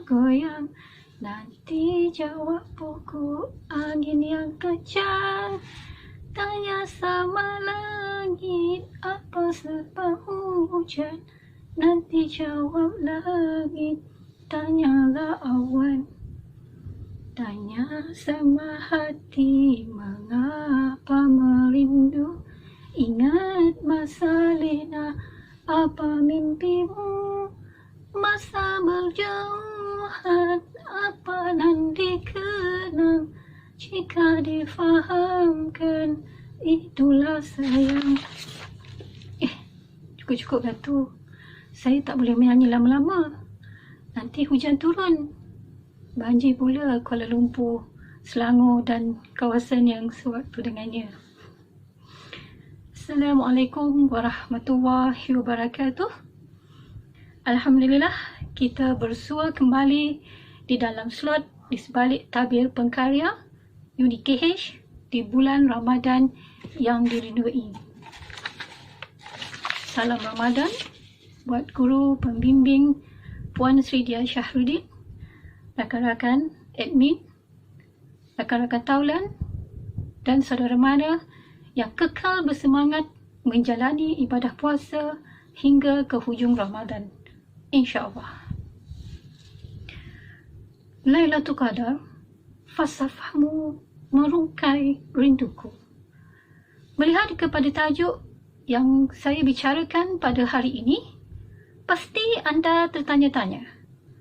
goyang. Nanti jawab buku angin yang kencang. Tanya sama langit apa sebab hujan. Nanti jawab langit, tanyalah awan. Tanya sama hati mengapa merindu. Ingat masa lena, apa mimpimu? Masa berjauhan, apa nan dikenang? Jika difahamkan, itulah sayang. Cukup-cukup dah tu. Saya tak boleh menyanyi lama-lama. Nanti hujan turun. Banjir pula Kuala Lumpur, Selangor dan kawasan yang sewaktu dengannya. Assalamualaikum warahmatullahi wabarakatuh. Alhamdulillah, kita bersua kembali di dalam slot di sebalik tabir pengkarya UniKH di bulan Ramadan yang dirindui. Salam Ramadan buat guru pembimbing Puan Sri Dia Syahrudin, rakan-rakan admin, rakan-rakan taulan dan saudara mara yang kekal bersemangat menjalani ibadah puasa hingga ke hujung Ramadan, insya-Allah. Lailatul Qadar, falsafahmu merungkai rinduku. Melihat kepada tajuk yang saya bicarakan pada hari ini, pasti anda tertanya-tanya,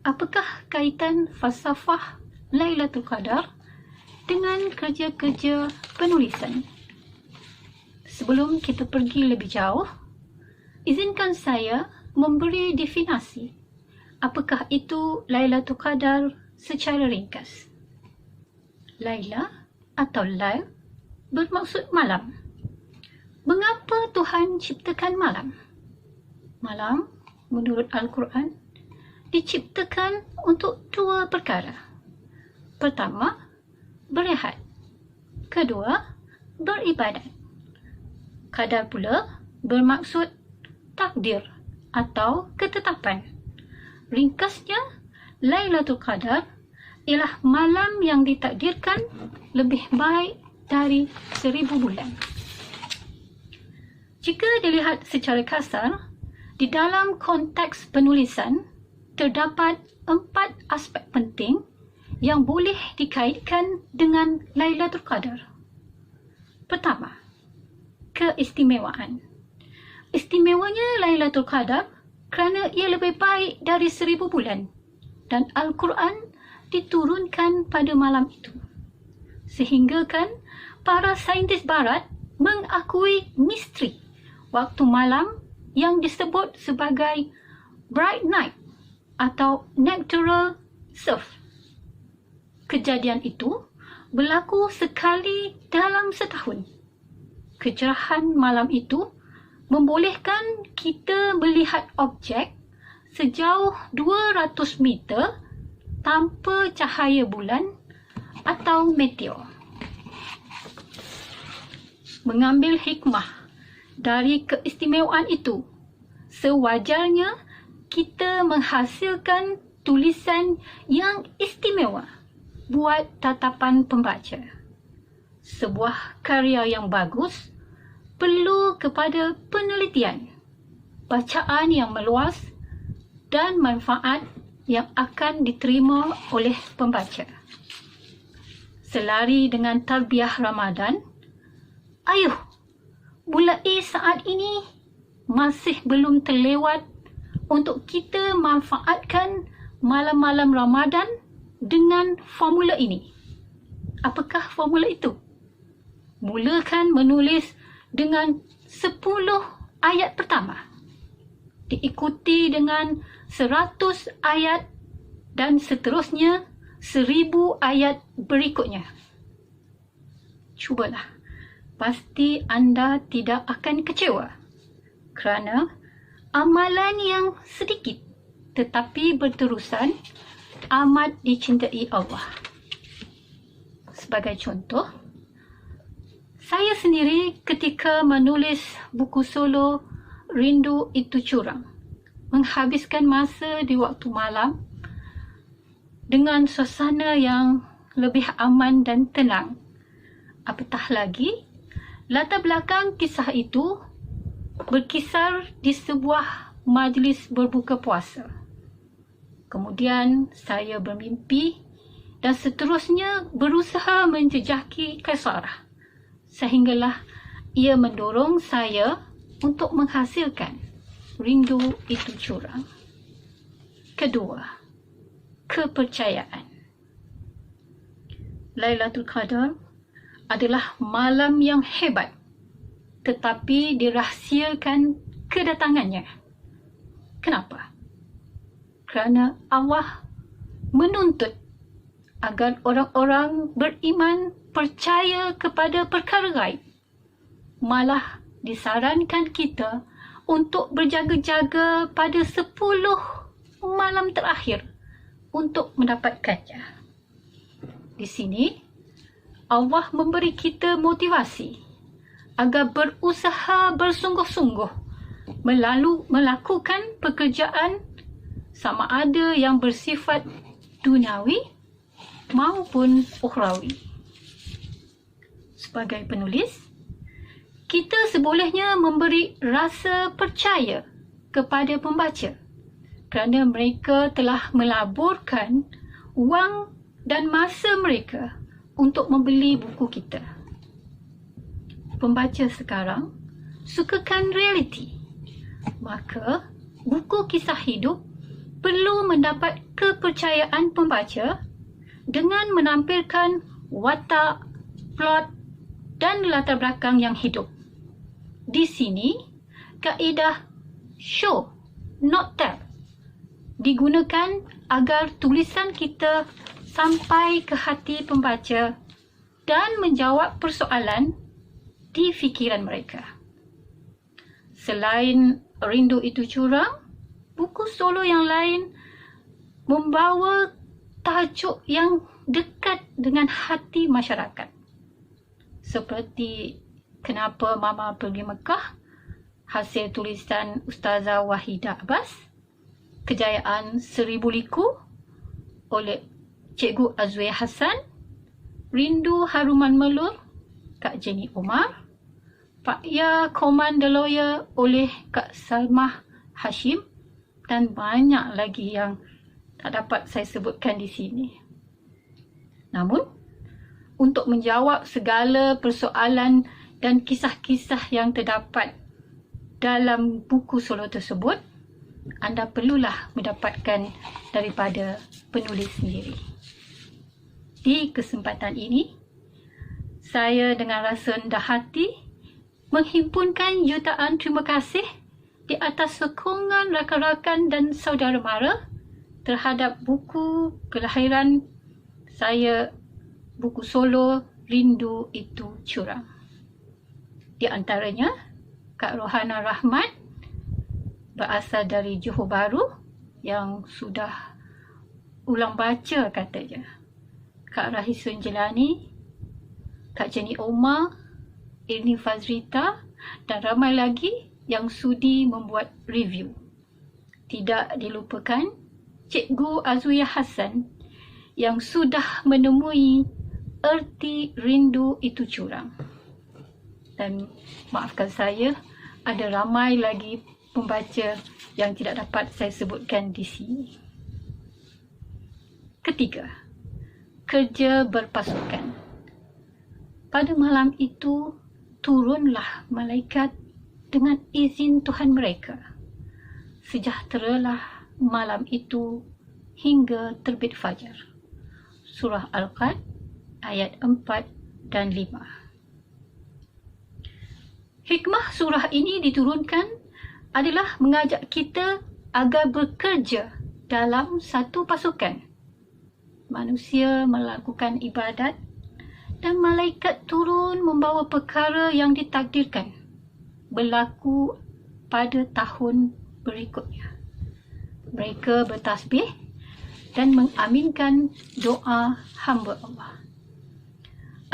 apakah kaitan falsafah Lailatul Qadar dengan kerja-kerja penulisan? Sebelum kita pergi lebih jauh, izinkan saya memberi definisi apakah itu Lailatul Qadar secara ringkas. Laila atau Lail bermaksud malam. Mengapa Tuhan ciptakan malam? Malam, menurut Al-Quran, diciptakan untuk dua perkara. Pertama, berehat. Kedua, beribadat. Qadar pula bermaksud takdir atau ketetapan. Ringkasnya, Lailatul Qadar ialah malam yang ditakdirkan lebih baik dari 1000 bulan. Jika dilihat secara kasar, di dalam konteks penulisan, terdapat 4 aspek penting yang boleh dikaitkan dengan Lailatul Qadar. Pertama, keistimewaan. Istimewanya Lailatul Qadar kerana ia lebih baik dari 1000 bulan dan Al-Quran diturunkan pada malam itu. Sehingga kan para saintis barat mengakui misteri waktu malam yang disebut sebagai bright night atau natural surf. Kejadian itu berlaku sekali dalam setahun. Kecerahan malam itu membolehkan kita melihat objek sejauh 200 meter tanpa cahaya bulan atau meteor. Mengambil hikmah dari keistimewaan itu, sewajarnya kita menghasilkan tulisan yang istimewa buat tatapan pembaca. Sebuah karya yang bagus perlu kepada penelitian, bacaan yang meluas dan manfaat yang akan diterima oleh pembaca. Selari dengan tarbiyah Ramadan, ayuh, mulai saat ini masih belum terlewat untuk kita manfaatkan malam-malam Ramadan dengan formula ini. Apakah formula itu? Mulakan menulis dengan 10 ayat pertama, diikuti dengan 100 ayat dan seterusnya 1000 ayat berikutnya. Cubalah, pasti anda tidak akan kecewa kerana amalan yang sedikit tetapi berterusan amat dicintai Allah. Sebagai contoh, saya sendiri ketika menulis buku solo Rindu Itu Curang, menghabiskan masa di waktu malam dengan suasana yang lebih aman dan tenang. Apatah lagi, latar belakang kisah itu berkisar di sebuah majlis berbuka puasa. Kemudian saya bermimpi dan seterusnya berusaha menjejaki Kaisarah, sehinggalah ia mendorong saya untuk menghasilkan Rindu Itu Curang. Kedua, kepercayaan. Lailatul Qadar adalah malam yang hebat, tetapi dirahsiakan kedatangannya. Kenapa? Kerana Allah menuntut agar orang-orang beriman percaya kepada perkara gaib. Malah disarankan kita untuk berjaga-jaga pada 10 malam terakhir untuk mendapatkannya. Di sini, Allah memberi kita motivasi agar berusaha bersungguh-sungguh melakukan pekerjaan sama ada yang bersifat duniawi maupun ukhrawi. Sebagai penulis, kita sebolehnya memberi rasa percaya kepada pembaca kerana mereka telah melaburkan wang dan masa mereka untuk membeli buku kita. Pembaca sekarang sukakan realiti, maka buku kisah hidup perlu mendapat kepercayaan pembaca dengan menampilkan watak, plot dan latar belakang yang hidup. Di sini, kaedah show, not tell digunakan agar tulisan kita sampai ke hati pembaca dan menjawab persoalan di fikiran mereka. Selain Rindu Itu Curang, buku solo yang lain membawa tajuk yang dekat dengan hati masyarakat. Seperti Kenapa Mama Pergi Mekah, hasil tulisan Ustazah Wahidah Abbas, Kejayaan 1000 Liku oleh Cikgu Azwiyah Hassan, Rindu Haruman Melur, Kak Jenny Omar, Pak Ya Command the Lawyer oleh Kak Salmah Hashim, dan banyak lagi yang tak dapat saya sebutkan di sini. Namun, untuk menjawab segala persoalan dan kisah-kisah yang terdapat dalam buku solo tersebut, anda perlulah mendapatkan daripada penulis sendiri. Di kesempatan ini, saya dengan rasa rendah hati menghimpunkan jutaan terima kasih di atas sokongan rakan-rakan dan saudara mara terhadap buku kelahiran saya, buku solo Rindu Itu Curang. Di antaranya, Kak Rohana Rahmat berasal dari Johor Bahru yang sudah ulang baca katanya. Kak Rahisun Jelani, Kak Jenny Omar, Irni Fazrita dan ramai lagi yang sudi membuat review. Tidak dilupakan Cikgu Azwiyah Hassan yang sudah menemui erti Rindu Itu Curang. Dan maafkan saya, ada ramai lagi pembaca yang tidak dapat saya sebutkan di sini. Ketiga, kerja berpasukan. Pada malam itu, turunlah malaikat dengan izin Tuhan mereka. Sejahteralah malam itu hingga terbit fajar. Surah Al-Qad ayat 4 dan 5. Hikmah surah ini diturunkan adalah mengajak kita agar bekerja dalam satu pasukan. Manusia melakukan ibadat dan malaikat turun membawa perkara yang ditakdirkan berlaku pada tahun berikutnya. Mereka bertasbih dan mengaminkan doa hamba Allah.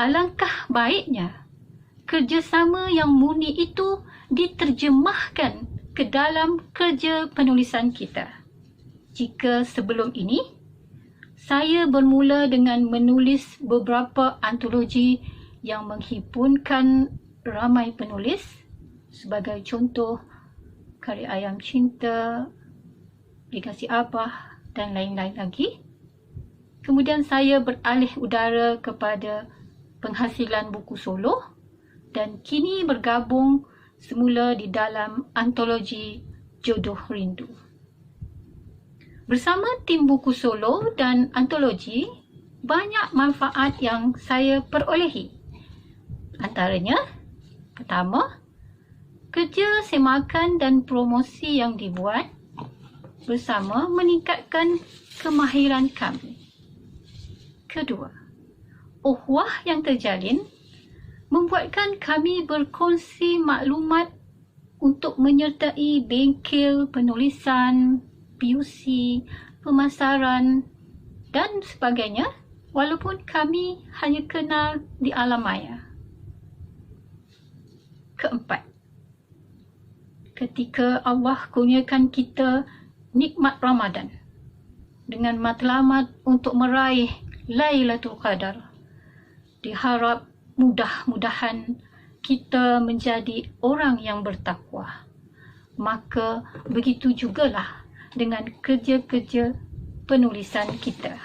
Alangkah baiknya kerjasama yang murni itu diterjemahkan ke dalam kerja penulisan kita. Jika sebelum ini, saya bermula dengan menulis beberapa antologi yang menghimpunkan ramai penulis, sebagai contoh Karya Ayam Cinta, Legasi Abah dan lain-lain lagi. Kemudian saya beralih udara kepada penghasilan buku solo dan kini bergabung semula di dalam antologi Jodoh Rindu. Bersama tim buku solo dan antologi, banyak manfaat yang saya perolehi. Antaranya, pertama, kerja semakan dan promosi yang dibuat bersama meningkatkan kemahiran kami. Kedua, ukhuwah yang terjalin membuatkan kami berkongsi maklumat untuk menyertai bengkel penulisan, PUC, pemasaran dan sebagainya, walaupun kami hanya kenal di alam maya. Keempat, ketika Allah kurniakan kita nikmat Ramadan dengan matlamat untuk meraih Lailatul Qadar, diharap mudah-mudahan kita menjadi orang yang bertakwa. Maka begitu jugalah dengan kerja-kerja penulisan kita.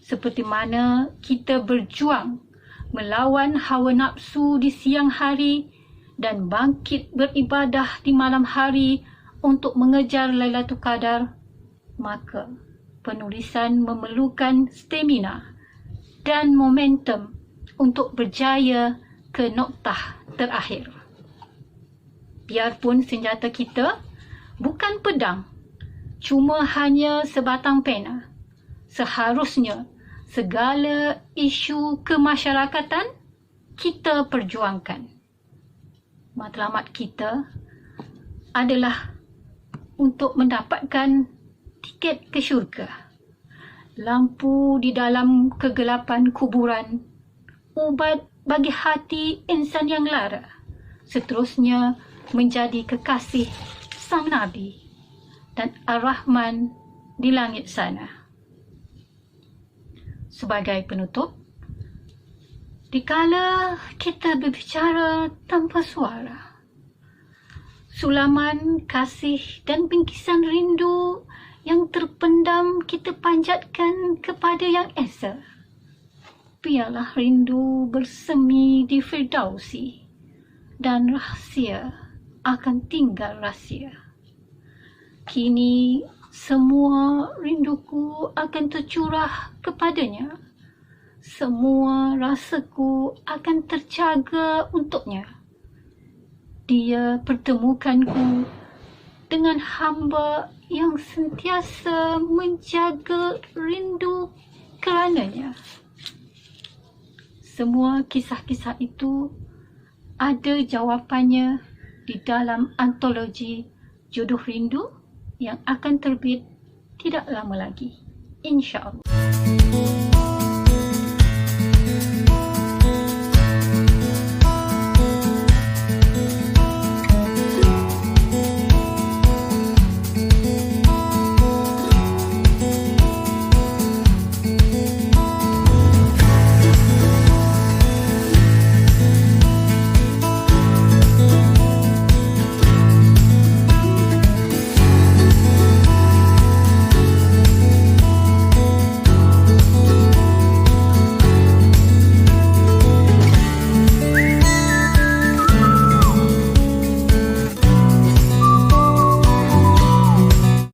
Seperti mana kita berjuang melawan hawa nafsu di siang hari dan bangkit beribadah di malam hari untuk mengejar Lailatul Qadar, maka penulisan memerlukan stamina dan momentum untuk berjaya ke noktah terakhir. Biarpun senjata kita bukan pedang, cuma hanya sebatang pena, seharusnya segala isu kemasyarakatan kita perjuangkan. Matlamat kita adalah untuk mendapatkan tiket ke syurga, lampu di dalam kegelapan kuburan, ubat bagi hati insan yang lara, seterusnya menjadi kekasih sang Nabi dan Ar-Rahman di langit sana. Sebagai penutup, dikala kita berbicara tanpa suara, sulaman kasih dan bingkisan rindu yang terpendam kita panjatkan kepada Yang Esa. Biarlah rindu bersemi di Firdausi dan rahsia akan tinggal rahsia. Kini semua rinduku akan tercurah kepadanya. Semua rasaku akan terjaga untuknya. Dia pertemukanku dengan hamba yang sentiasa menjaga rindu kerananya. Semua kisah-kisah itu ada jawapannya di dalam antologi Jodoh Rindu yang akan terbit tidak lama lagi, insya-Allah.